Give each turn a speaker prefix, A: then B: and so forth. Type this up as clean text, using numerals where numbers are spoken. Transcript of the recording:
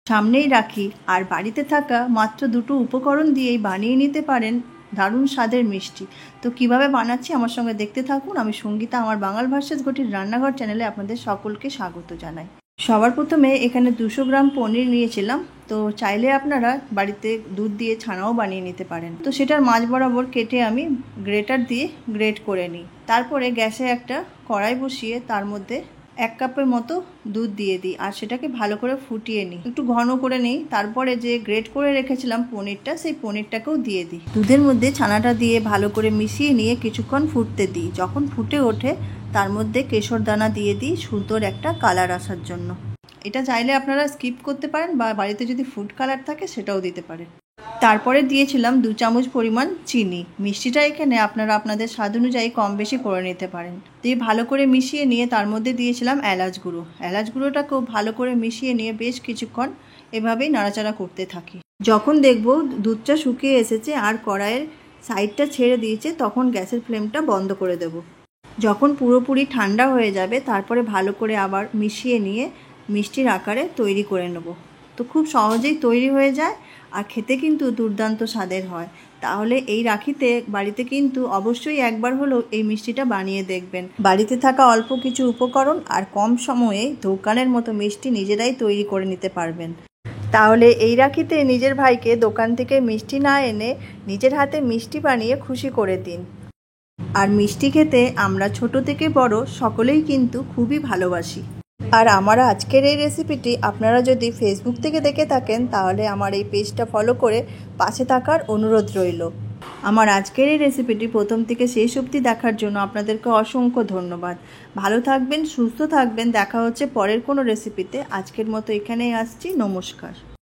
A: সামনেই রাখি আর বাড়িতে থাকা মাত্র দুটো উপকরণ দিয়েই বানিয়ে নিতে পারেন দারুণ স্বাদের মিষ্টি। তো কিভাবে বানাচ্ছি আমার সঙ্গে দেখতে থাকুন। আমি সঙ্গীতা, আমার বাঙাল ভার্সেস ঘটির রান্নাঘর চ্যানেলে আপনাদের সকলকে স্বাগত জানাই। সবার প্রথমে এখানে 200 গ্রাম পনির নিয়েছিলাম। তো চাইলে আপনারা বাড়িতে দুধ দিয়ে ছানাও বানিয়ে নিতে পারেন। তো সেটার মাঝ বরাবর কেটে আমি গ্রেটার দিয়ে গ্রেট করে নিই। তারপরে গ্যাসে একটা কড়াই বসিয়ে তার মধ্যে 1 কাপের মতো দুধ দিয়ে দিই আর সেটাকে ভালো করে ফুটিয়ে নিই, একটু ঘন করে নিই। তারপরে যে গ্রেট করে রেখেছিলাম পনিরটা, সেই পনিরটাকেও দিয়ে দিই। দুধের মধ্যে ছানাটা দিয়ে ভালো করে মিশিয়ে নিয়ে কিছুক্ষণ ফুটতে দিই। যখন ফুটে ওঠে তার মধ্যে কেশর দানা দিয়ে দিই সুন্দর একটা কালার আসার জন্য। এটা চাইলে আপনারা স্কিপ করতে পারেন বা বাড়িতে যদি ফুড কালার থাকে সেটাও দিতে পারেন। তারপরে দিয়েছিলাম 2 চামচ পরিমাণ চিনি। মিষ্টিটা এখানে আপনারা আপনাদের স্বাদ অনুযায়ী কম বেশি করে নিতে পারেন। দিয়ে ভালো করে মিশিয়ে নিয়ে তার মধ্যে দিয়েছিলাম এলাচ গুঁড়ো। এলাচ গুঁড়োটাকেও ভালো করে মিশিয়ে নিয়ে বেশ কিছুক্ষণ এভাবেই নাড়াচাড়া করতে থাকি। যখন দেখব দুধটা শুকিয়ে এসেছে আর কড়াইয়ের সাইডটা ছেড়ে দিয়েছে, তখন গ্যাসের ফ্লেমটা বন্ধ করে দেব। যখন পুরোপুরি ঠান্ডা হয়ে যাবে তারপরে ভালো করে আবার মিশিয়ে নিয়ে মিষ্টির আকারে তৈরি করে নেব। তো খুব সহজেই তৈরি হয়ে যায় আর খেতে কিন্তু দুর্দান্ত স্বাদের হয়। তাহলে এই রাখিতে বাড়িতে কিন্তু অবশ্যই একবার হলেও এই মিষ্টিটা বানিয়ে দেখবেন। বাড়িতে থাকা অল্প কিছু উপকরণ আর কম সময়ে দোকানের মতো মিষ্টি নিজেরাই তৈরি করে নিতে পারবেন। তাহলে এই রাখিতে নিজের ভাইকে দোকান থেকে মিষ্টি না এনে নিজের হাতে মিষ্টি বানিয়ে খুশি করে দিন। আর মিষ্টি খেতে আমরা ছোট থেকে বড় সকলেই কিন্তু খুবই ভালোবাসি। আর আমার আজকের এই রেসিপিটি আপনারা যদি ফেসবুক থেকে দেখে থাকেন তাহলে আমার এই পেজটা ফলো করে পাশে থাকার অনুরোধ রইল। আমার আজকের এই রেসিপিটি প্রথম থেকে শেষ অবধি দেখার জন্য আপনাদেরকে অসংখ্য ধন্যবাদ। ভালো থাকবেন, সুস্থ থাকবেন। দেখা হচ্ছে পরের কোনো রেসিপিতে। আজকের মতো এখানেই আসছি। নমস্কার।